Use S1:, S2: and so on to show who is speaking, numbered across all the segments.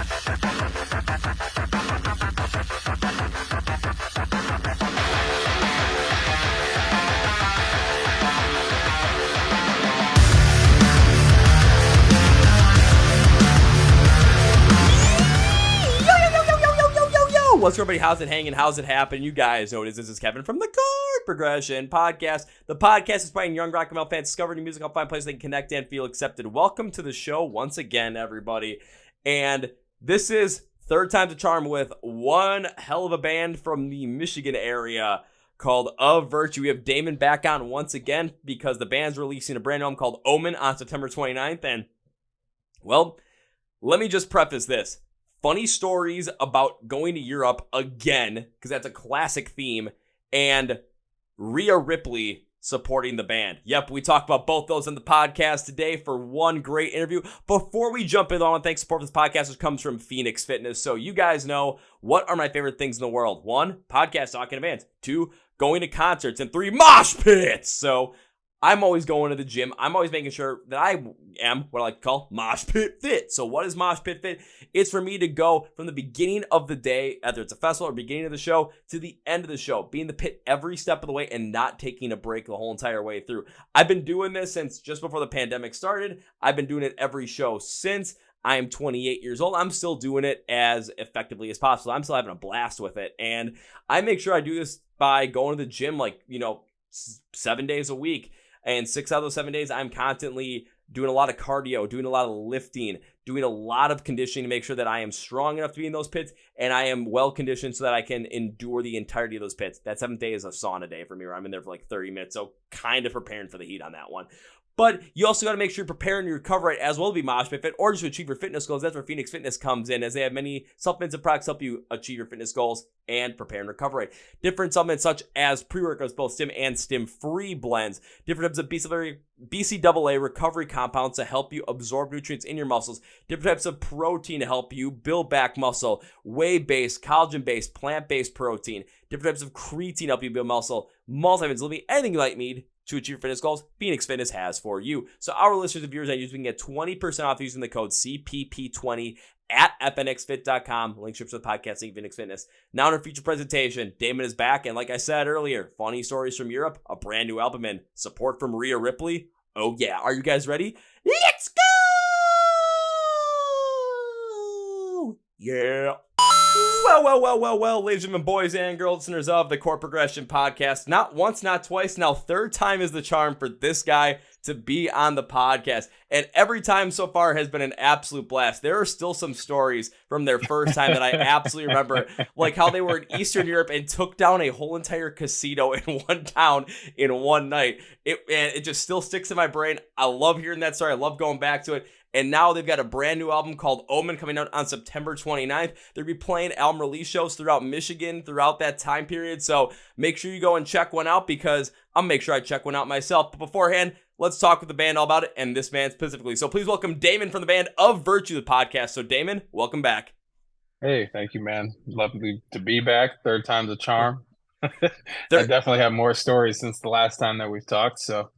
S1: What's up, everybody? How's it hanging? How's it happening? You guys know what it is. This is Kevin from the Chord Progression Podcast. The podcast is inspiring young rock and metal fans discover new music, help find places they can connect and feel accepted. Welcome to the show once again, everybody. And this is third time's a charm with one hell of a band from the Michigan area called Of Virtue. We have Damon back on once again because the band's releasing a brand new album called Omen on September 29th. And, well, let me just preface this. Funny stories about going to Europe again, because that's a classic theme, and Rhea Ripley supporting the band. Yep, we talked about both those on the podcast today for one great interview. Before we jump in, I want to thank support for this podcast, which comes from Phoenix Fitness. So you guys know, what are my favorite things in the world? 1, podcast talking to bands. 2, going to concerts. And 3, mosh pits. So I'm always going to the gym. I'm always making sure that I am what I like to call mosh pit fit. So what is mosh pit fit? It's for me to go from the beginning of the day, whether it's a festival or beginning of the show, to the end of the show, be in the pit every step of the way and not taking a break the whole entire way through. I've been doing this since just before the pandemic started. I've been doing it every show since. I am 28 years old. I'm still doing it as effectively as possible. I'm still having a blast with it. And I make sure I do this by going to the gym 7 days a week. And 6 out of those 7 days, I'm constantly doing a lot of cardio, doing a lot of lifting, doing a lot of conditioning to make sure that I am strong enough to be in those pits and I am well conditioned so that I can endure the entirety of those pits. That 7th day is a sauna day for me where I'm in there for like 30 minutes. So kind of preparing for the heat on that one. But you also got to make sure you're preparing your recovery as well to be mosh pit fit or just to achieve your fitness goals. That's where Phoenix Fitness comes in, as they have many supplements and products help you achieve your fitness goals and prepare and recover. Different supplements such as pre-workouts, both stim and stim-free blends. Different types of BCAA recovery compounds to help you absorb nutrients in your muscles. Different types of protein to help you build back muscle. Whey-based, collagen-based, plant-based protein. Different types of creatine to help you build muscle. Multivitamins, anything you might need to achieve your fitness goals, Phoenix Fitness has for you. So our listeners and viewers and users can get 20% off using the code CPP20 at fnxfit.com. Link ships to the podcast link, Phoenix Fitness. Now in our feature presentation, Damon is back. And like I said earlier, funny stories from Europe, a brand new album, and support from Rhea Ripley. Oh yeah, are you guys ready? Let's go! Yeah. Well, ladies and gentlemen, boys and girls, listeners of the Chord Progression Podcast. Not once, not twice, now third time is the charm for this guy to be on the podcast. And every time so far has been an absolute blast. There are still some stories from their first time that I absolutely remember, like how they were in Eastern Europe and took down a whole entire casino in one town in one night. It just still sticks in my brain. I love hearing that story. I love going back to it. And now they've got a brand new album called Omen coming out on September 29th. They'll be playing album release shows throughout Michigan throughout that time period. So make sure you go and check one out because I'll make sure I check one out myself. But beforehand, let's talk with the band all about it and this band specifically. So please welcome Damon from the band Of Virtue, the podcast. So Damon, welcome back.
S2: Hey, thank you, man. Lovely to be back. Third time's a charm. I definitely have more stories since the last time that we've talked. So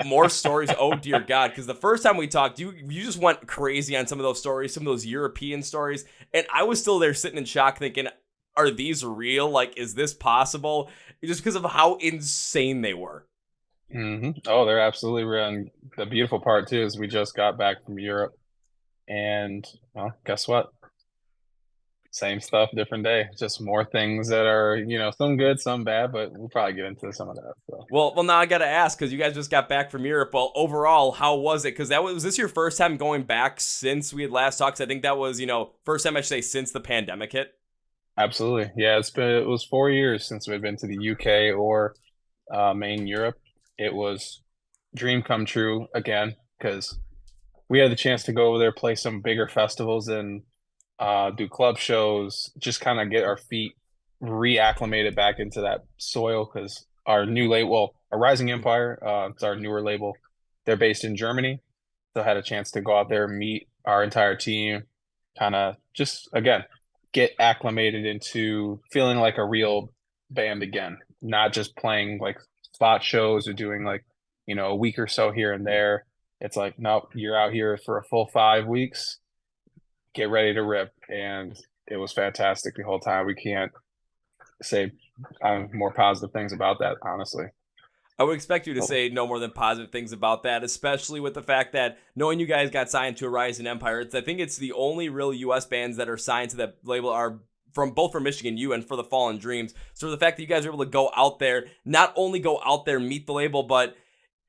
S1: more stories. Oh dear God. Because the first time we talked, you just went crazy on some of those stories, some of those European stories. And I was still there sitting in shock thinking, are these real? Like, is this possible? Just because of how insane they were.
S2: Mm-hmm. Oh, they're absolutely real. And the beautiful part too is we just got back from Europe and well, guess what? Same stuff, different day. Just more things that are, some good, some bad, but we'll probably get into some of that. So.
S1: Well, now I got to ask, because you guys just got back from Europe. Well, overall, how was it? Because was this your first time going back since we had last talked? I think that was, first time I should say since the pandemic hit.
S2: Absolutely. Yeah, it was 4 years since we'd been to the UK or main Europe. It was dream come true again, because we had the chance to go over there, play some bigger festivals and do club shows, just kind of get our feet reacclimated back into that soil, because our new label, a Rising Empire, it's our newer label. They're based in Germany. So I had a chance to go out there, meet our entire team, kind of just, again, get acclimated into feeling like a real band again, not just playing like spot shows or doing like, a week or so here and there. It's like, nope, you're out here for a full 5 weeks. get ready to rip. And it was fantastic the whole time. We can't say more positive things about that, honestly.
S1: I would expect you to
S2: Oh,
S1: say no more than positive things about that, especially with the fact that knowing you guys got signed to a Rising Empire, I think it's the only real U.S. bands that are signed to that label are from both from Michigan U and for the Fallen Dreams. So the fact that you guys are able to go out there, not only go out there, meet the label, but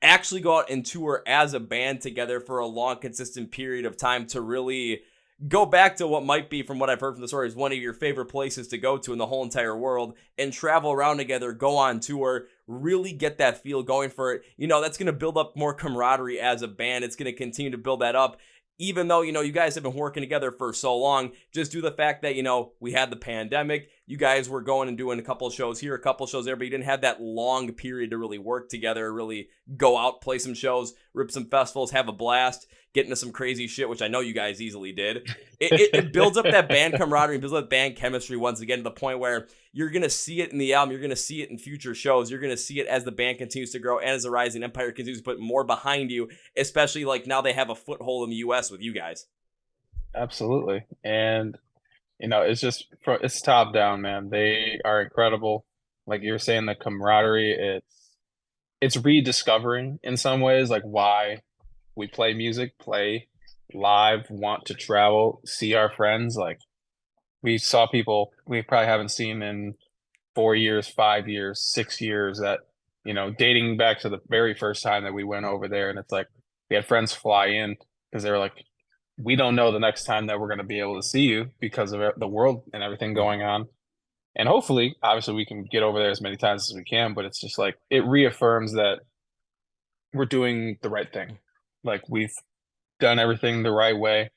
S1: actually go out and tour as a band together for a long, consistent period of time to really go back to what might be, from what I've heard from the story, is one of your favorite places to go to in the whole entire world, and travel around together, go on tour, really get that feel going for it. That's going to build up more camaraderie as a band. It's going to continue to build that up. Even though, you guys have been working together for so long, just due to the fact that, we had the pandemic, you guys were going and doing a couple of shows here, a couple of shows there, but you didn't have that long period to really work together, really go out, play some shows, rip some festivals, have a blast, get into some crazy shit, which I know you guys easily did. It builds up that band camaraderie, builds up band chemistry once again, to the point where you're going to see it in the album, you're going to see it in future shows, you're going to see it as the band continues to grow and as the Rising Empire continues to put more behind you, especially like now they have a foothold in the US with you guys.
S2: absolutely. And it's top down, man. They are incredible. Like you were saying, the camaraderie, it's rediscovering in some ways, like why we play music, play live, want to travel, see our friends. Like we saw people we probably haven't seen in 4 years, 5 years, 6 years, that, dating back to the very first time that we went over there. And it's like we had friends fly in because they were like, we don't know the next time that we're going to be able to see you because of the world and everything going on. And hopefully, obviously, we can get over there as many times as we can, but it's just like it reaffirms that we're doing the right thing. Like we've done everything the right way,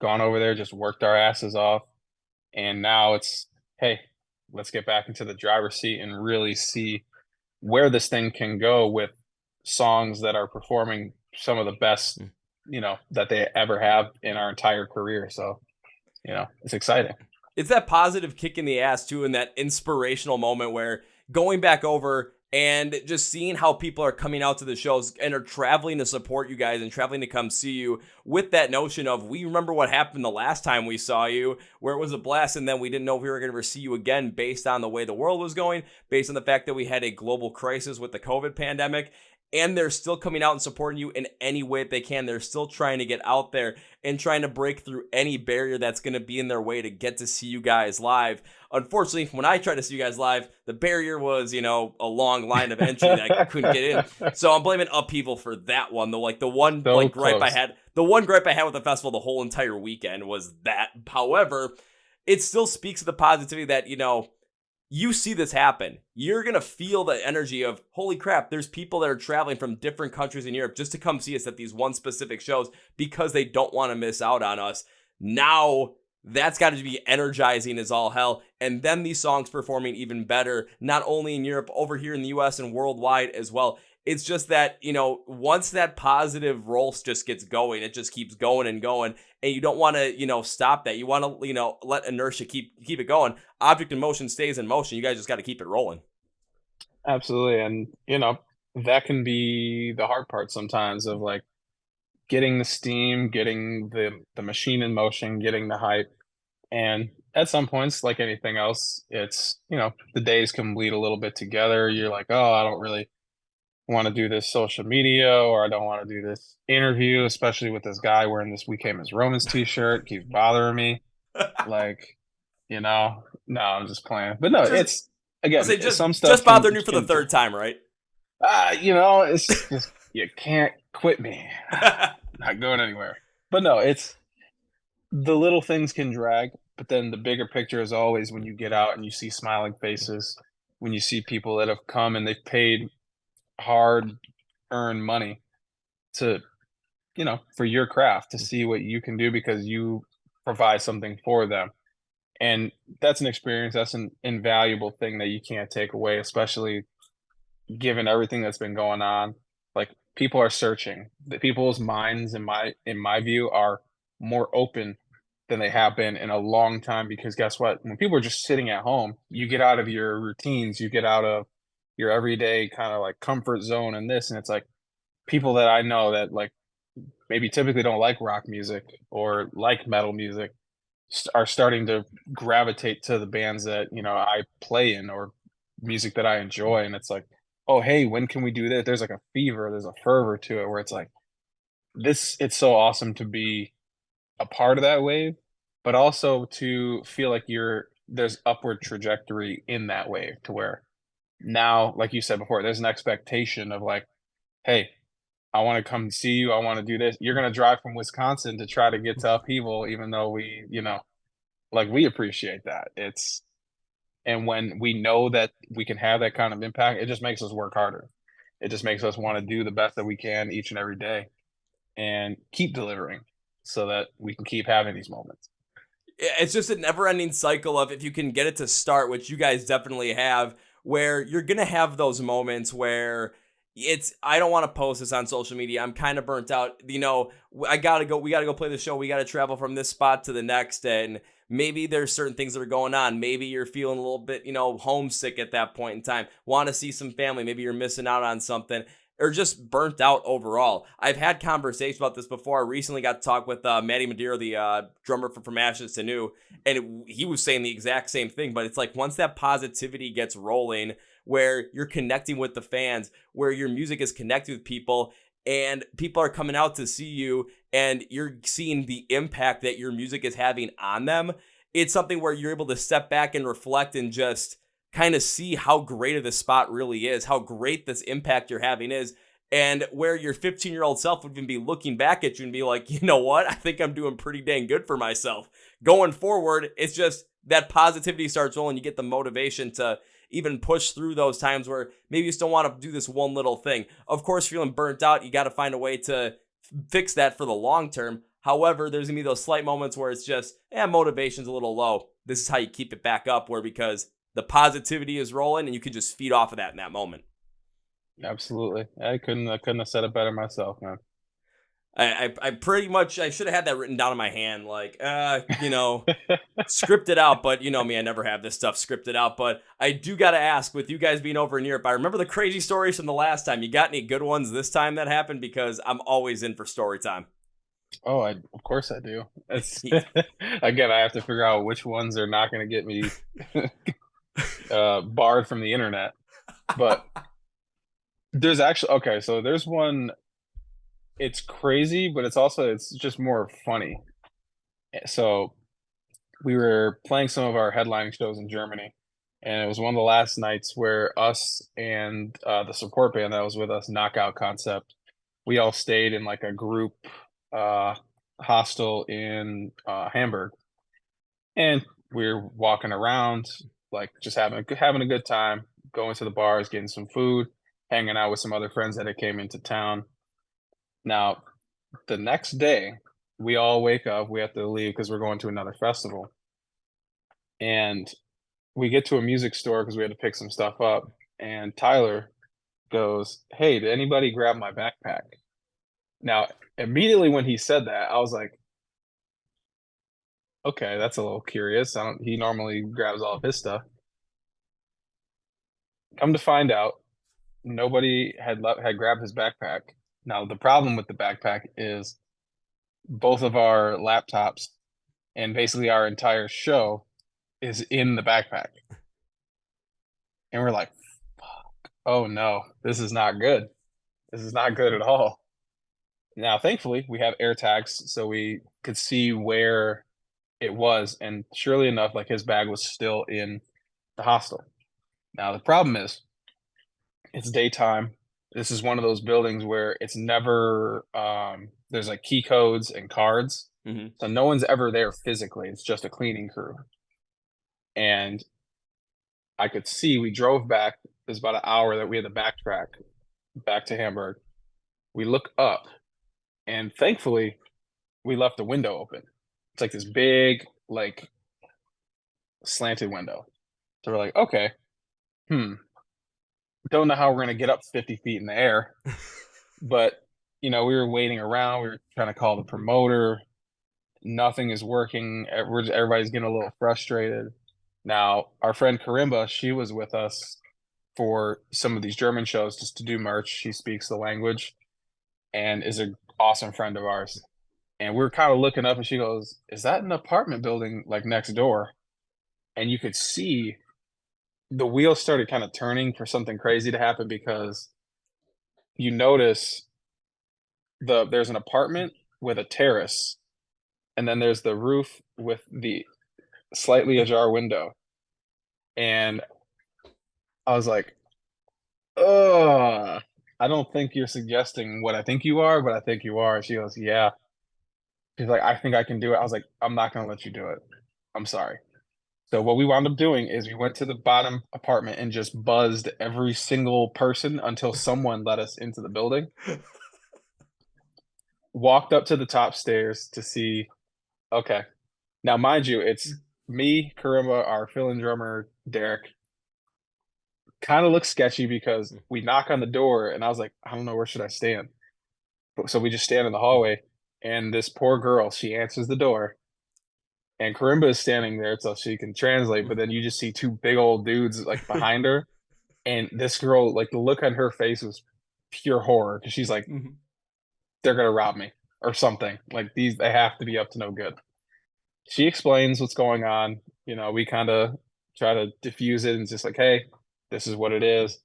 S2: gone over there, just worked our asses off. And now it's, hey, let's get back into the driver's seat and really see where this thing can go with songs that are performing some of the best, that they ever have in our entire career. So, it's exciting.
S1: It's that positive kick in the ass too, and that inspirational moment where going back over and just seeing how people are coming out to the shows and are traveling to support you guys and traveling to come see you, with that notion of, we remember what happened the last time we saw you, where it was a blast, and then we didn't know if we were going to ever see you again, based on the way the world was going, based on the fact that we had a global crisis with the COVID pandemic. And they're still coming out and supporting you in any way that they can. They're still trying to get out there and trying to break through any barrier that's going to be in their way to get to see you guys live. Unfortunately, when I tried to see you guys live, the barrier was, a long line of entry that I couldn't get in. So I'm blaming Upheaval for that one. The one gripe I had with the festival the whole entire weekend was that. However, it still speaks to the positivity that, you see this happen. You're going to feel the energy of, holy crap, there's people that are traveling from different countries in Europe just to come see us at these one specific shows because they don't want to miss out on us. Now, that's got to be energizing as all hell. And then these songs performing even better, not only in Europe, over here in the US and worldwide as well. It's just that, once that positive roll just gets going, it just keeps going and going. And you don't want to, stop that. You want to, let inertia keep it going. Object in motion stays in motion. You guys just got to keep it rolling.
S2: Absolutely. And, that can be the hard part sometimes, of like getting the steam, getting the machine in motion, getting the hype. And at some points, like anything else, it's, the days can bleed a little bit together. You're like, oh, I don't really want to do this social media, or I don't want to do this interview, especially with this guy wearing this "We Came as Romans" t-shirt, keeps bothering me. Like, no, I'm just playing. But no, it's again, some stuff
S1: just bothering you for the third time, right?
S2: It's just, you can't quit me. Not going anywhere. But no, it's the little things can drag, but then the bigger picture is always when you get out and you see smiling faces, when you see people that have come and they've paid hard earned money to, for your craft, to see what you can do because you provide something for them. And that's an experience, that's an invaluable thing that you can't take away, especially given everything that's been going on. Like, people are searching. The people's minds, in my view, are more open than they have been in a long time, because guess what? When people are just sitting at home, you get out of your routines, you get out of your everyday kind of like comfort zone and this, and it's like people that I know that like maybe typically don't like rock music or like metal music, are starting to gravitate to the bands that, I play in, or music that I enjoy. And it's like, oh, hey, when can we do this? There's like a fever, there's a fervor to it where it's like, it's so awesome to be a part of that wave, but also to feel like there's upward trajectory in that wave, to where now, like you said before, there's an expectation of like, hey, I want to come see you. I want to do this. You're going to drive from Wisconsin to try to get to Upheaval, even though like, we appreciate that. And when we know that we can have that kind of impact, it just makes us work harder. It just makes us want to do the best that we can each and every day and keep delivering so that we can keep having these moments.
S1: It's just a never-ending cycle of, if you can get it to start, which you guys definitely have, where you're gonna have those moments where I don't want to post this on social media. I'm kind of burnt out. We gotta go play the show. We gotta travel from this spot to the next, and maybe there's certain things that are going on. Maybe you're feeling a little bit, homesick at that point in time. Want to see some family. Maybe you're missing out on something, or just burnt out overall. I've had conversations about this before. I recently got to talk with Matty Madeira, the drummer From Ashes to New, and he was saying the exact same thing. But it's like, once that positivity gets rolling, where you're connecting with the fans, where your music is connected with people, and people are coming out to see you, and you're seeing the impact that your music is having on them, it's something where you're able to step back and reflect and just kind of see how great of the spot really is, how great this impact you're having is, and where your 15-year-old self would even be looking back at you and be like, you know what? I think I'm doing pretty dang good for myself. Going forward, it's just that positivity starts rolling. You get the motivation to even push through those times where maybe you still want to do this one little thing. Of course, feeling burnt out, you got to find a way to fix that for the long term. However, there's going to be those slight moments where it's just, motivation's a little low. This is how you keep it back up, because the positivity is rolling and you can just feed off of that in that moment.
S2: Absolutely. I couldn't have said it better myself, man.
S1: I pretty much, I should have had that written down in my hand, like, scripted out, but you know me, I never have this stuff scripted out. But I do got to ask, with you guys being over in Europe, I remember the crazy stories from the last time. You got any good ones this time that happened? Because I'm always in for story time.
S2: Oh, of course I do. It's again, I have to figure out which ones are not going to get me barred from the internet. But there's actually, okay, so there's one. It's crazy, but it's just more funny. So we were playing some of our headlining shows in Germany, and it was one of the last nights where us and the support band that was with us, Knockout Concept, we all stayed in like a group hostel in Hamburg, and we were walking around, like just having a good time, going to the bars, getting some food, hanging out with some other friends that had came into town. Now, the next day, we all wake up. We have to leave because we're going to another festival. And we get to a music store because we had to pick some stuff up. And Tyler goes, "Hey, did anybody grab my backpack?" Now, immediately when he said that, I was like, okay, that's a little curious. He normally grabs all of his stuff. Come to find out, nobody had grabbed his backpack. Now, the problem with the backpack is both of our laptops and basically our entire show is in the backpack. And we're like, fuck, oh no, this is not good. This is not good at all. Now, thankfully, we have air tags, so we could see where it was. And surely enough, like, his bag was still in the hostel. Now, the problem is, it's daytime. This is one of those buildings where it's never, there's like key codes and cards.
S1: Mm-hmm.
S2: So no one's ever there physically. It's just a cleaning crew. And I could see we drove back. It was about an hour that we had to backtrack back to Hamburg. We look up, and thankfully, we left the window open. It's like this big, like, slanted window. So we're like, okay, don't know how we're going to get up 50 feet in the air. But, we were waiting around. We were trying to call the promoter. Nothing is working. Everybody's getting a little frustrated. Now, our friend Karimba, she was with us for some of these German shows just to do merch. She speaks the language and is an awesome friend of ours. And we were kind of looking up, and she goes, "Is that an apartment building like next door?" And you could see the wheels started kind of turning for something crazy to happen because you notice there's an apartment with a terrace, and then there's the roof with the slightly ajar window. And I was like, "Oh, I don't think you're suggesting what I think you are, but I think you are." She goes, "Yeah." She's like, "I think I can do it." I was like, "I'm not gonna let you do it. I'm sorry." So what we wound up doing is we went to the bottom apartment and just buzzed every single person until someone let us into the building. Walked up to the top stairs to see, okay. Now, mind you, it's me, Karimba, our fill-in drummer, Derek. Kind of looks sketchy because we knock on the door and I was like, I don't know, where should I stand? So we just stand in the hallway, and this poor girl, she answers the door, and Karimba is standing there so she can translate, but then you just see two big old dudes like behind her. And this girl, like the look on her face was pure horror because she's like, they're gonna rob me or something. Like they have to be up to no good. She explains what's going on. We kind of try to diffuse it and just like, hey, this is what it is.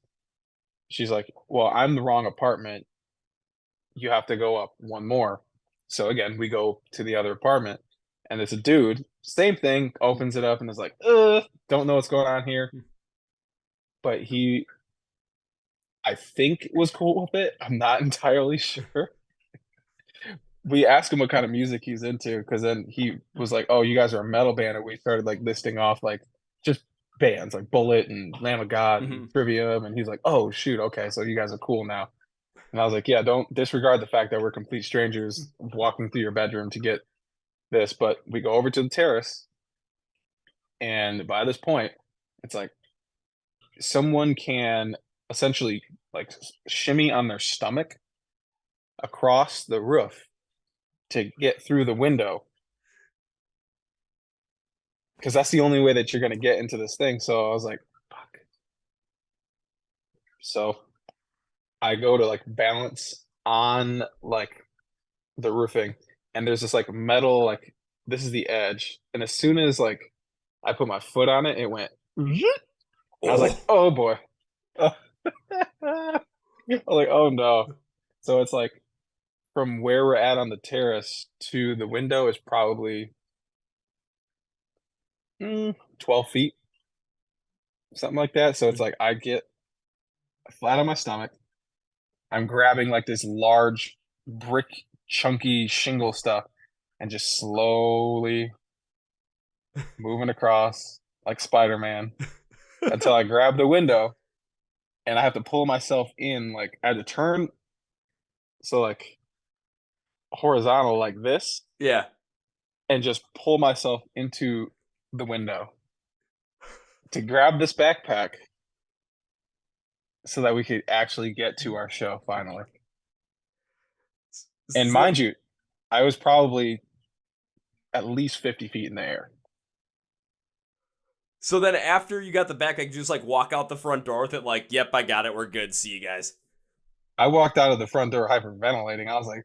S2: She's like, well, I'm the wrong apartment. You have to go up one more. So again, we go to the other apartment, and it's a dude. Same thing. Opens it up and is like, don't know what's going on here. But I think was cool with it. I'm not entirely sure. We asked him what kind of music he's into because then he was like, "Oh, you guys are a metal band," and we started like listing off like just bands like Bullet and Lamb of God and Trivium, and he's like, "Oh shoot, okay, so you guys are cool now." And I was like, "Yeah, don't disregard the fact that we're complete strangers walking through your bedroom to get this." But we go over to the terrace, and by this point, it's like someone can essentially like shimmy on their stomach across the roof to get through the window because that's the only way that you're going to get into this thing. So I was like, fuck. So I go to like balance on like the roofing, and there's this like metal, like this is the edge. And as soon as like I put my foot on it, it went, and I was like,
S1: Oh.
S2: oh boy. I was like, oh no. So it's like from where we're at on the terrace to the window is probably 12 feet, something like that. So it's like I get flat on my stomach. I'm grabbing like this large brick, chunky shingle stuff and just slowly moving across like Spider-Man until I grab the window and I have to pull myself in. Like I had to turn so like horizontal like this
S1: Yeah.
S2: and just pull myself into the window to grab this backpack so that we could actually get to our show finally. And
S1: So,
S2: mind you, I was probably at least 50 feet in the air.
S1: so then after you got the backpack, you just like walk out the front door with it, like, yep, I got it. We're good. See you guys.
S2: I walked out of the front door hyperventilating. I was like,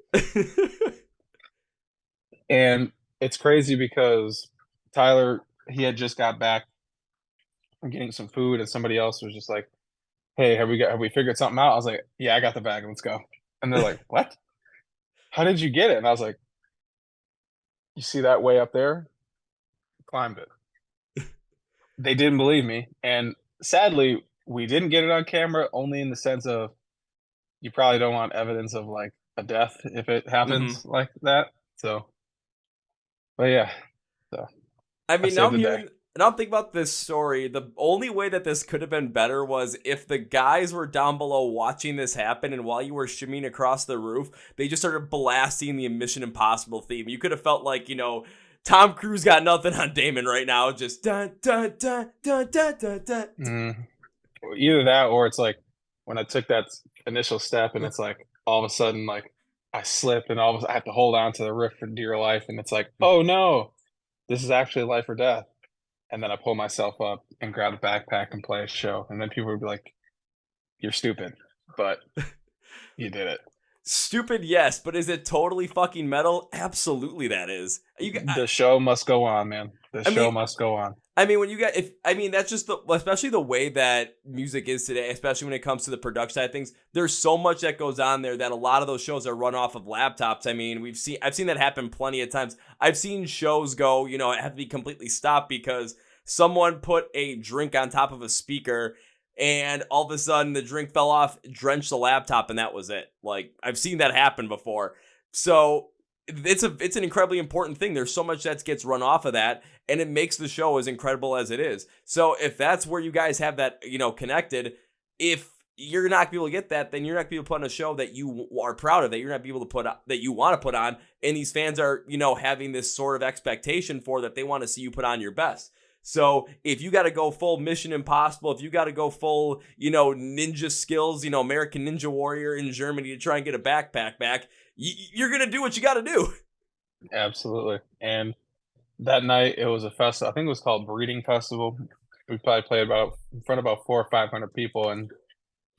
S2: and it's crazy because Tyler, he had just got back from getting some food, and somebody else was just like, "Hey, have we figured something out?" I was like, "Yeah, I got the bag. Let's go." And they're like, "What? How did you get it?" And I was like, "You see that way up there? Climbed it." They didn't believe me, and sadly, we didn't get it on camera. Only in the sense of you probably don't want evidence of like a death if it happens like that. So, but yeah, so
S1: I
S2: I
S1: mean, now
S2: saved
S1: I'm
S2: the day.
S1: hearing, now I'm thinking about this story. The only way that this could have been better was if the guys were down below watching this happen, and while you were shimmying across the roof, they just started blasting the Mission Impossible theme. You could have felt like, Tom Cruise got nothing on Damon right now. Just dun dun dun dun dun dun dun.
S2: Mm. Either that or it's like when I took that initial step and it's like all of a sudden like I slip and all of a sudden I have to hold on to the roof for dear life and it's like, oh no, this is actually life or death. And then I pull myself up and grab a backpack and play a show. And then people would be like, you're stupid, but you did it.
S1: Stupid, yes, but is it totally fucking metal? Absolutely, that is.
S2: The show must go on, man. The
S1: I
S2: show
S1: mean,
S2: must go on.
S1: when you got, if I mean, that's just especially the way that music is today, especially when it comes to the production side of things. There's so much that goes on there that a lot of those shows are run off of laptops. I mean, I've seen that happen plenty of times. I've seen shows go, have to be completely stopped because someone put a drink on top of a speaker and all of a sudden the drink fell off, drenched the laptop, and that was it. Like, I've seen that happen before. So it's an incredibly important thing. There's so much that gets run off of that, and it makes the show as incredible as it is. So if that's where you guys have that, connected, if you're not gonna be able to get that, then you're not gonna be able to put on a show that you are proud of, that you're not be able to put that you want to put on, and these fans are, having this sort of expectation for that they want to see you put on your best. So if you got to go full Mission Impossible, if you got to go full, ninja skills, American Ninja Warrior in Germany to try and get a backpack back, you're going to do what you got to do.
S2: Absolutely. And that night it was a festival. I think it was called Breeding Festival. We probably played about in front of about 400 or 500 people and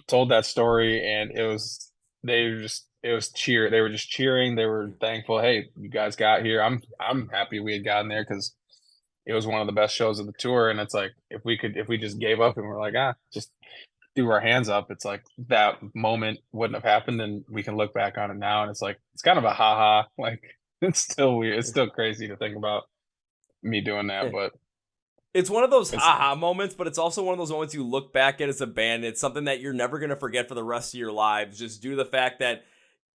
S2: told that story. And it was cheer. They were just cheering. They were thankful. Hey, you guys got here. I'm happy we had gotten there because it was one of the best shows of the tour. And it's like, if we just gave up and we're like, just threw our hands up, it's like that moment wouldn't have happened. And we can look back on it now. And it's like, it's kind of a haha, like it's still weird. It's still crazy to think about me doing that, but
S1: it's one of those haha moments, but it's also one of those moments you look back at as a band. It's something that you're never going to forget for the rest of your lives, just due to the fact that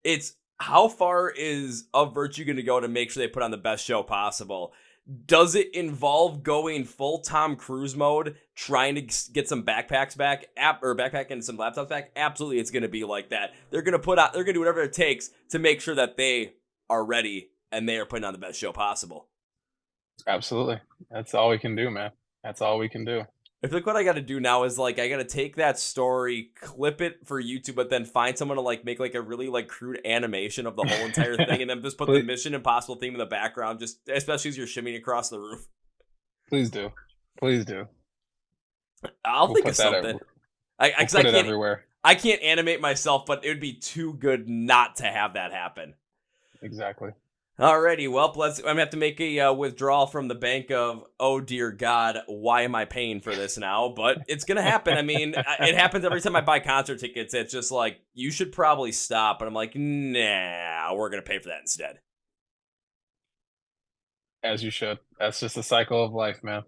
S1: it's how far is Of Virtue going to go to make sure they put on the best show possible. Does it involve going full Tom Cruise mode, trying to get some backpacks back, or backpack and some laptops back? Absolutely, it's going to be like that. They're going to do whatever it takes to make sure that they are ready and they are putting on the best show possible.
S2: Absolutely. That's all we can do, man. That's all we can do.
S1: I feel like what I got to do now is I got to take that story, clip it for YouTube, but then find someone to make a really crude animation of the whole entire thing, and then just put the Mission Impossible theme in the background, just especially as you're shimmying across the roof.
S2: Please do. Please do.
S1: We'll think of something.
S2: I can't everywhere.
S1: I can't animate myself, but it would be too good not to have that happen.
S2: Exactly.
S1: Alrighty, well, I'm gonna have to make a withdrawal from the bank of, oh dear God, why am I paying for this now? But it's gonna happen. I mean, it happens every time I buy concert tickets. It's just like, you should probably stop. And I'm like, nah, we're gonna pay for that instead.
S2: As you should. That's just the cycle of life, man.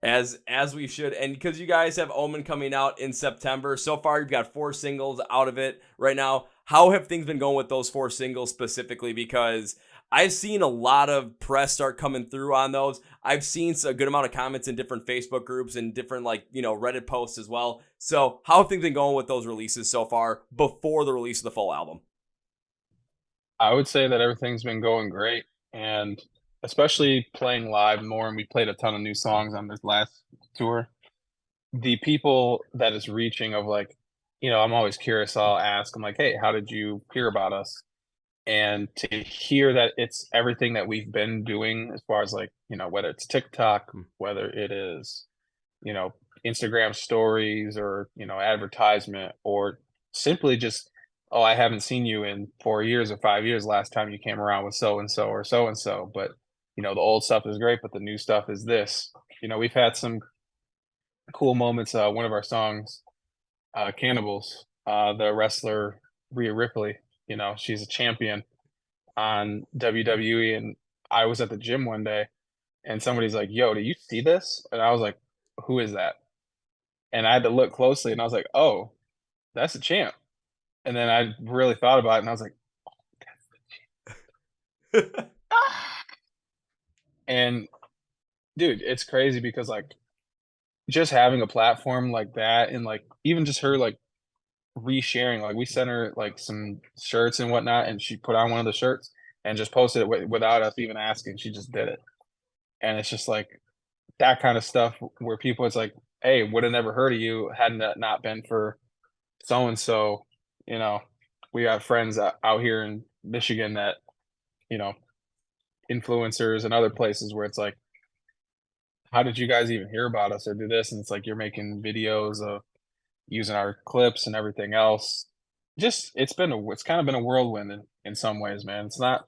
S1: As we should. And because you guys have Omen coming out in September, so far you've got 4 singles out of it right now. How have things been going with those 4 singles specifically? Because I've seen a lot of press start coming through on those. I've seen a good amount of comments in different Facebook groups and different Reddit posts as well. So how have things been going with those releases so far before the release of the full album?
S2: I would say that everything's been going great, and especially playing live more. And we played a ton of new songs on this last tour. The people that is reaching of I'm always curious. I'll ask, I'm like, hey, how did you hear about us? And to hear that it's everything that we've been doing as far as whether it's TikTok, whether it is, Instagram stories or, advertisement, or simply just, oh, I haven't seen you in 4 years or 5 years. Last time you came around with so-and-so or so-and-so, but the old stuff is great, but the new stuff is this. We've had some cool moments. One of our songs, Cannibals, the wrestler Rhea Ripley, she's a champion on WWE. And I was at the gym one day and somebody's like, yo, do you see this? And I was like, who is that? And I had to look closely and I was like, oh, that's a champ. And then I really thought about it and I was like, oh, that's the champ. And dude, it's crazy because just having a platform like that, and even just her resharing, we sent her some shirts and whatnot, and she put on one of the shirts and just posted it without us even asking. She just did it. And it's just that kind of stuff where people, it's like, hey, would have never heard of you hadn't that not been for so and so. We have friends out here in Michigan that influencers and other places where it's like, how did you guys even hear about us or do this? And it's like, you're making videos of using our clips and everything else. just it's kind of been a whirlwind in some ways, man. It's not.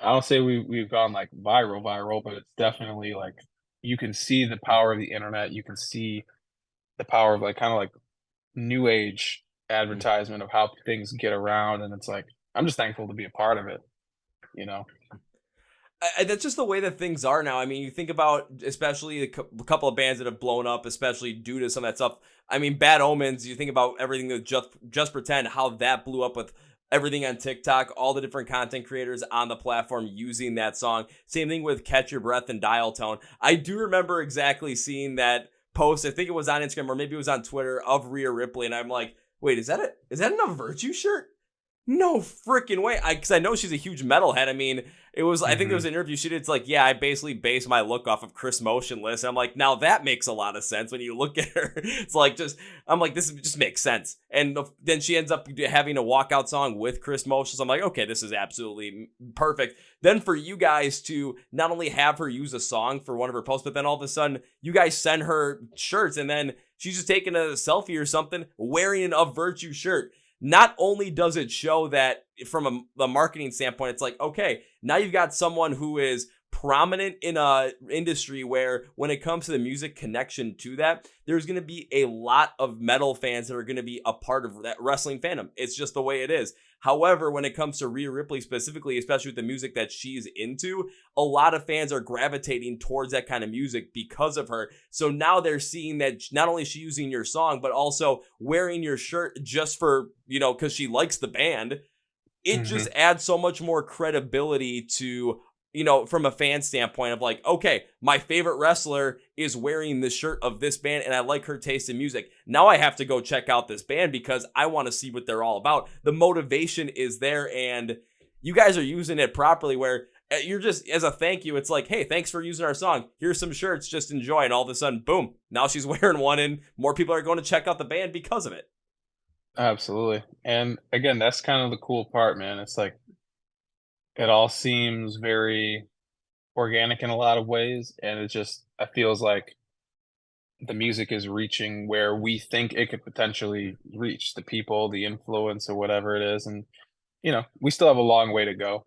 S2: I don't say we've gone like viral, but it's definitely like you can see the power of the internet. You can see the power of like kind of like new age
S1: Mm.
S2: advertisement of how things get around, and it's like I'm just thankful to be a part of it. You know.
S1: That's just the way that things are now. I mean, you think about especially a couple of bands that have blown up, especially due to some of that stuff. I mean, Bad Omens. You think about everything that just pretend how that blew up with everything on TikTok, all the different content creators on the platform using that song. Same thing with Catch Your Breath and Dial Tone. I do remember exactly seeing that post. I think it was on Instagram or maybe it was on Twitter of Rhea Ripley, and I'm like, wait, is that a Virtue shirt? No freaking way. Because I know she's a huge metalhead. I mean, I think there was
S2: Hmm.
S1: an interview she did. It's like, yeah, I basically base my look off of Chris Motionless. And I'm like, now that makes a lot of sense when you look at her. It's like, I'm like, this just makes sense. And then she ends up having a walkout song with Chris Motionless. I'm like, okay, this is absolutely perfect. Then for you guys to not only have her use a song for one of her posts, but then all of a sudden you guys send her shirts and then she's just taking a selfie or something wearing an Of Virtue shirt. Not only does it show that from a marketing standpoint, it's like, okay, now you've got someone who is prominent in a industry where when it comes to the music connection to that, there's going to be a lot of metal fans that are going to be a part of that wrestling fandom. It's just the way it is. However, when it comes to Rhea Ripley specifically, especially with the music that she's into, a lot of fans are gravitating towards that kind of music because of her. So now they're seeing that not only is she using your song, but also wearing your shirt just for, because she likes the band. It just
S2: Hmm.
S1: adds so much more credibility to, from a fan standpoint of like, okay, my favorite wrestler is wearing the shirt of this band and I like her taste in music. Now I have to go check out this band because I want to see what they're all about. The motivation is there and you guys are using it properly where you're just, as a thank you, it's like, hey, thanks for using our song. Here's some shirts, just enjoy. And all of a sudden, boom, now she's wearing one and more people are going to check out the band because of it.
S2: Absolutely. And again, that's kind of the cool part, man. It's like it all seems very organic in a lot of ways, and it feels like the music is reaching where we think it could potentially reach the people, the influence, or whatever it is. And we still have a long way to go,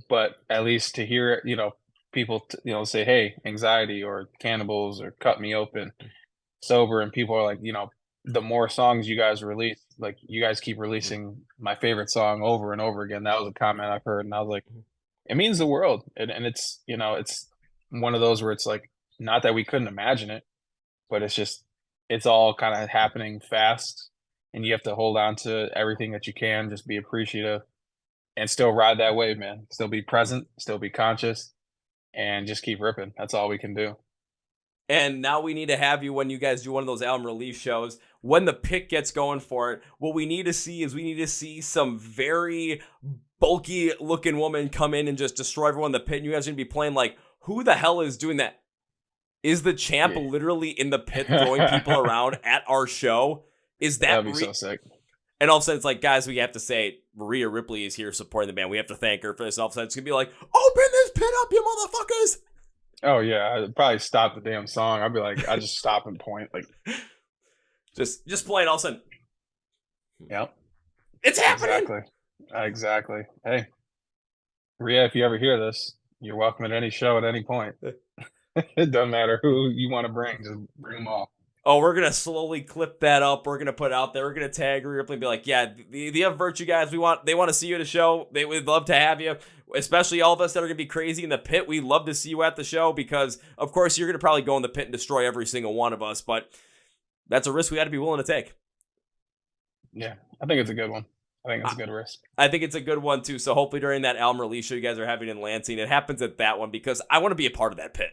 S2: but at least to hear it, people, say, "Hey, anxiety," or "Cannibals," or "Cut Me Open," "Sober," and people are like, the more songs you guys release, like you guys keep releasing my favorite song over and over again. That was a comment I've heard, and I was like, it means the world, and it's one of those where it's like not that we couldn't imagine it, but it's all kind of happening fast, and you have to hold on to everything that you can, just be appreciative, and still ride that wave, man. Still be present, still be conscious, and just keep ripping. That's all we can do.
S1: And now we need to have you when you guys do one of those album release shows. When the pick gets going for it, what we need to see is we need to see some very bulky looking woman come in and just destroy everyone in the pit. And you guys are going to be playing like, who the hell is doing that? Is the champ
S2: Yeah.
S1: literally in the pit throwing people around at our show? Is that
S2: That'd be so sick.
S1: And all of a sudden it's like, guys, we have to say Rhea Ripley is here supporting the band. We have to thank her for this. And all of a sudden it's going to be like, open this pit up, you motherfuckers.
S2: Oh yeah, I'd probably stop the damn song. I'd be like, I just stop and point, like,
S1: Just playing all of a sudden.
S2: yep,
S1: It's happening.
S2: exactly, exactly. Hey, Rhea, if you ever hear this, you're welcome at any show at any point. It doesn't matter who you want to bring, just bring them all.
S1: Oh, we're gonna slowly clip that up. We're gonna put it out there. We're gonna tag Rhea Ripley and be like, yeah, the Of Virtue guys, they want to see you at a show. They would love to have you, especially all of us that are gonna be crazy in the pit. We love to see you at the show because, of course, you're gonna probably go in the pit and destroy every single one of us. But that's a risk we got to be willing to take.
S2: Yeah, I think it's a good one. I think it's
S1: I,
S2: a good risk.
S1: I think it's a good one too. So hopefully during that album release show you guys are having in Lansing, it happens at that one because I want to be a part of that pit.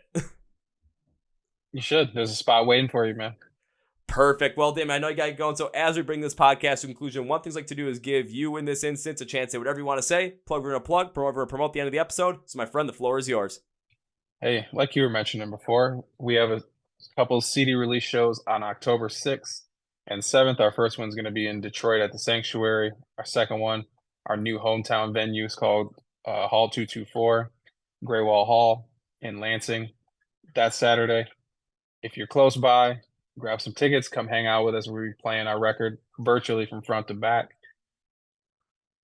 S2: You should. There's a spot waiting for you, man.
S1: Perfect. Well, Damon, I know you got to go. And so as we bring this podcast to conclusion, one thing I like to do is give you, in this instance, a chance to say whatever you want to say. Plug, we're going to plug, promote the end of the episode. So, my friend, the floor is yours.
S2: Hey, like you were mentioning before, we have a couple CD release shows on October 6th and 7th. Our first one's going to be in Detroit at the Sanctuary. Our second one, our new hometown venue, is called Hall 224, Greywall Hall in Lansing. That's Saturday. If you're close by, grab some tickets, come hang out with us. We'll be playing our record virtually from front to back.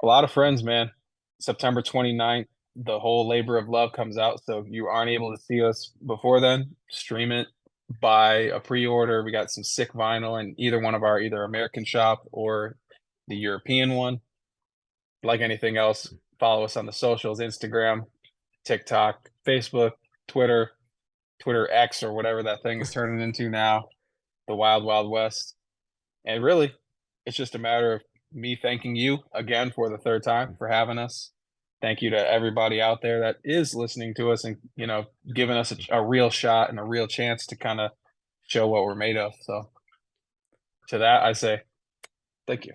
S2: A lot of friends, man. September 29th, the whole Labor of Love comes out. So if you aren't able to see us before then, stream it, buy a pre-order. We got some sick vinyl in either one of our either American shop or the European one. Like anything else, follow us on the socials, Instagram, TikTok, Facebook, Twitter, Twitter X, or whatever that thing is turning into now, the Wild Wild West. And really, it's just a matter of me thanking you again for the third time for having us. Thank you to everybody out there that is listening to us and, giving us a real shot and a real chance to kind of show what we're made of. So to that, I say thank you.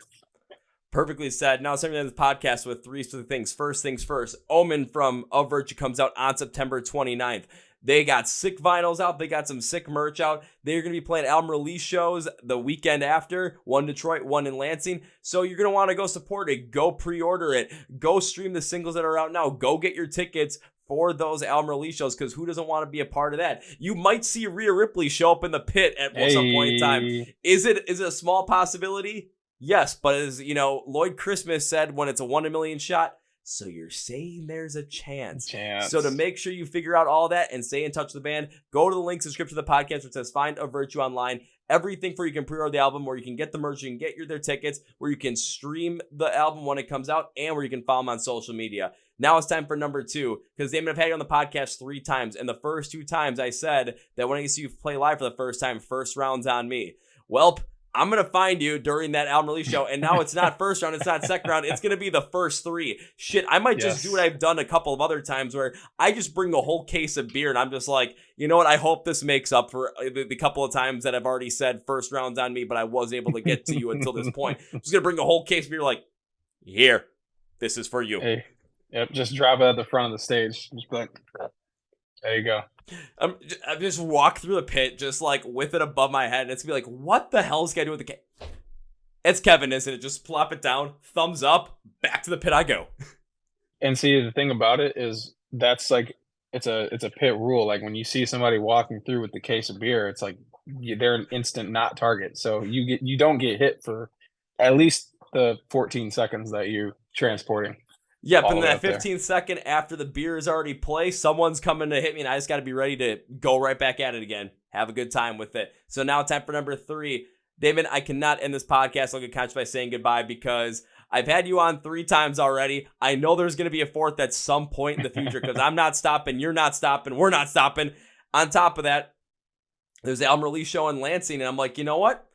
S1: Perfectly said. Now, something in this podcast with three specific things. First things first, Omen from Of Virtue comes out on September 29th. They got sick vinyls out. They got some sick merch out. They're going to be playing album release shows the weekend after. One Detroit, one in Lansing. So you're going to want to go support it. Go pre-order it. Go stream the singles that are out now. Go get your tickets for those album release shows, because who doesn't want to be a part of that? You might see Rhea Ripley show up in the pit at some point in time. Is it a small possibility? Yes, but as Lloyd Christmas said, when it's a 1 in a million shot, so you're saying there's a chance. So to make sure you figure out all that and stay in touch with the band, go to the link subscription to the podcast where it says Find a Virtue online. Everything for you can pre-order the album, where you can get the merch, you can get their tickets, where you can stream the album when it comes out, and where you can follow them on social media. Now it's time for number 2, because Damon, I've had you on the podcast 3 times, and the first 2 times I said that when I see you play live for the first time, first round's on me. Welp, I'm going to find you during that album release show, and now it's not first round, it's not second round, it's going to be the first 3. Shit, I might just do what I've done a couple of other times, where I just bring a whole case of beer, and I'm just like, you know what, I hope this makes up for the couple of times that I've already said first round's on me, but I wasn't able to get to you until this point. I'm just going to bring a whole case of beer, like, here, this is for you.
S2: Hey, yep, just drop it at the front of the stage. Just be like, there you go.
S1: I just walk through the pit, just like with it above my head, and it's gonna be like, what the hell is guy doing with the cake? It's Kevin, isn't it? Just plop it down, thumbs up, back to the pit I go.
S2: And see, the thing about it is that's like it's a pit rule. Like when you see somebody walking through with the case of beer, it's like they're an instant not target. So you don't get hit for at least the 14 seconds that you're transporting.
S1: Yep, and that 15th second after the beer is already placed, someone's coming to hit me, and I just got to be ready to go right back at it again. Have a good time with it. So now time for number 3. Damon, I cannot end this podcast like a conscious by saying goodbye, because I've had you on 3 times already. I know there's going to be a 4th at some point in the future, because I'm not stopping, you're not stopping, we're not stopping. On top of that, there's the album release show in Lansing, and I'm like, you know what?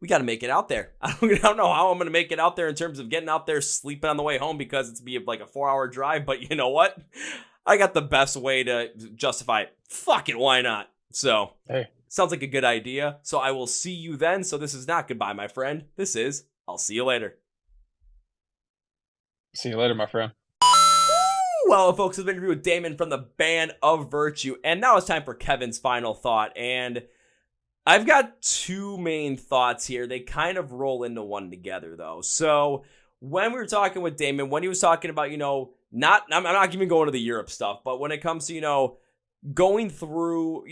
S1: We got to make it out there. I don't know how I'm going to make it out there in terms of getting out there, sleeping on the way home, because it's be like a 4-hour drive. But you know what? I got the best way to justify it. Fuck it. Why not? So,
S2: hey,
S1: sounds like a good idea. So I will see you then. So this is not goodbye, my friend. This is I'll see you later.
S2: See you later, my friend.
S1: Well, folks, it's been a review with Damon from the band Of Virtue. And now it's time for Kevin's final thought. And I've got 2 main thoughts here. They kind of roll into one together, though. So when we were talking with Damon, when he was talking about, I'm not even going to the Europe stuff, but when it comes to, going through,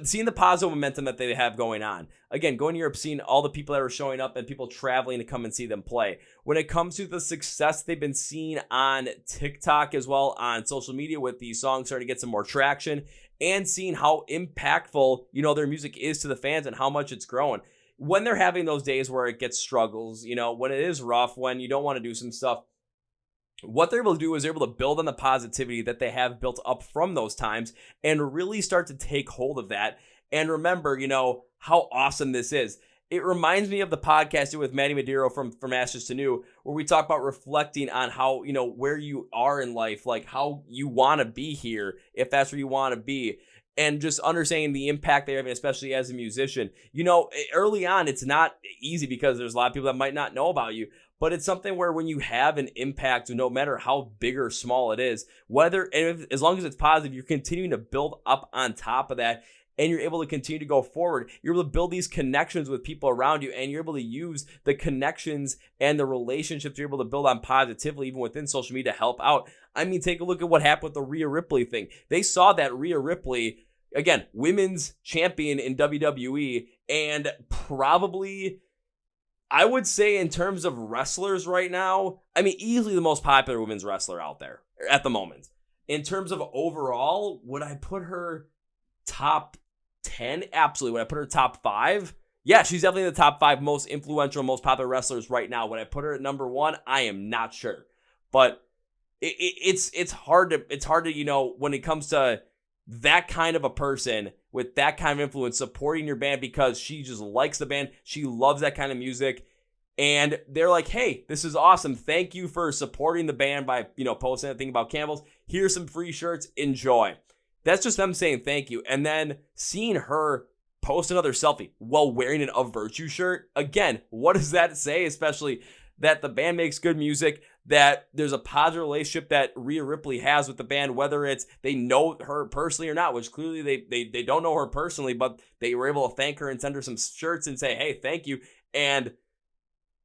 S1: seeing the positive momentum that they have going on. Again, going to Europe, seeing all the people that are showing up and people traveling to come and see them play. When it comes to the success they've been seeing on TikTok as well, on social media, with these songs starting to get some more traction, and seeing how impactful, their music is to the fans and how much it's growing. When they're having those days where it gets struggles, when it is rough, when you don't want to do some stuff, what they're able to do is they're able to build on the positivity that they have built up from those times and really start to take hold of that. And remember, how awesome this is. It reminds me of the podcast with Manny Madero from Ashes to New, where we talk about reflecting on how, where you are in life, like how you want to be here, if that's where you want to be, and just understanding the impact they're having, especially as a musician. Early on, it's not easy because there's a lot of people that might not know about you, but it's something where when you have an impact, no matter how big or small it is, as long as it's positive, you're continuing to build up on top of that. And you're able to continue to go forward. You're able to build these connections with people around you, and you're able to use the connections and the relationships you're able to build on positively, even within social media, to help out. I mean, take a look at what happened with the Rhea Ripley thing. They saw that Rhea Ripley, again, women's champion in WWE, and probably, I would say in terms of wrestlers right now, I mean, easily the most popular women's wrestler out there at the moment. In terms of overall, would I put her top 10? Absolutely. Would I put her top 5? Yeah, she's definitely in the top 5 most influential, most popular wrestlers right now. Would I put her at number 1? I am not sure. But it's hard to, when it comes to that kind of a person with that kind of influence supporting your band because she just likes the band. She loves that kind of music. And they're like, hey, this is awesome. Thank you for supporting the band by, posting that thing about Campbell's. Here's some free shirts. Enjoy. That's just them saying thank you. And then seeing her post another selfie while wearing an Of Virtue shirt. Again, what does that say? Especially that the band makes good music, that there's a positive relationship that Rhea Ripley has with the band, whether it's they know her personally or not, which clearly they don't know her personally, but they were able to thank her and send her some shirts and say, hey, thank you. And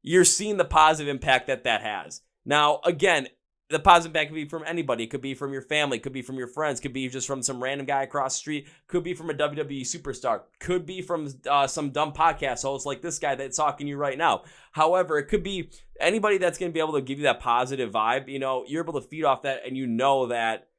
S1: you're seeing the positive impact that has. Now, again, the positive impact could be from anybody. It could be from your family. It could be from your friends. It could be just from some random guy across the street. It could be from a WWE superstar. It could be from some dumb podcast host like this guy that's talking to you right now. However, it could be anybody that's going to be able to give you that positive vibe. You're able to feed off that, and you know that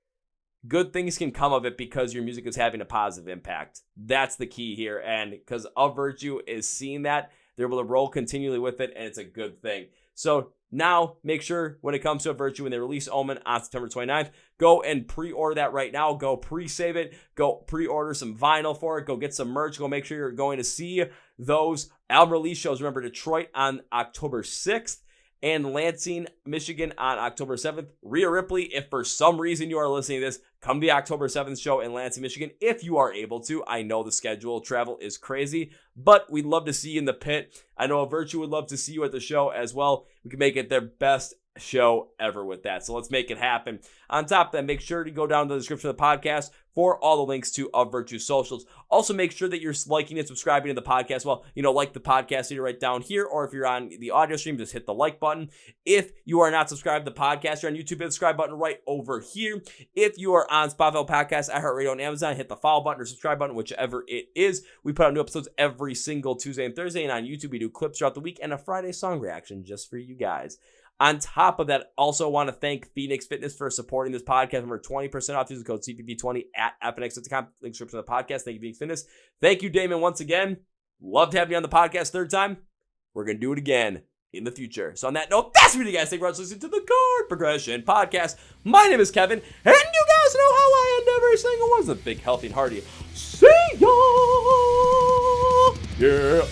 S1: good things can come of it because your music is having a positive impact. That's the key here. And because Of Virtue is seeing that, they're able to roll continually with it, and it's a good thing. So now, make sure when it comes to Of Virtue, when they release Omen on September 29th, go and pre-order that right now. Go pre-save it. Go pre-order some vinyl for it. Go get some merch. Go make sure you're going to see those album release shows. Remember, Detroit on October 6th and Lansing, Michigan on October 7th. Rhea Ripley, if for some reason you are listening to this, come to the October 7th show in Lansing, Michigan, if you are able to. I know the schedule travel is crazy, but we'd love to see you in the pit. I know Of Virtue would love to see you at the show as well. We can make it their best show ever with that. So let's make it happen. On top of that, make sure to go down to the description of the podcast for all the links to Of Virtue socials. Also, make sure that you're liking and subscribing to the podcast. Well, like the podcast either right down here, or if you're on the audio stream, just hit the like button. If you are not subscribed to the podcast, you're on YouTube, hit the subscribe button right over here. If you are on Spotify Podcast, iHeartRadio, and Amazon, hit the follow button or subscribe button, whichever it is. We put out new episodes every single Tuesday and Thursday, and on YouTube, we do clips throughout the week and a Friday song reaction just for you guys. On top of that, also want to thank Phoenix Fitness for supporting this podcast. Remember, 20% off. Use the code CPP20 at FNX.com. Link description of the podcast. Thank you, Phoenix Fitness. Thank you, Damon, once again. Love to have you on the podcast third time. We're going to do it again in the future. So on that note, that's what you guys think. We're listening to the Chord Progression Podcast. My name is Kevin, and you guys know how I end every single one. It's a big, healthy, and hearty. See ya! Yeah.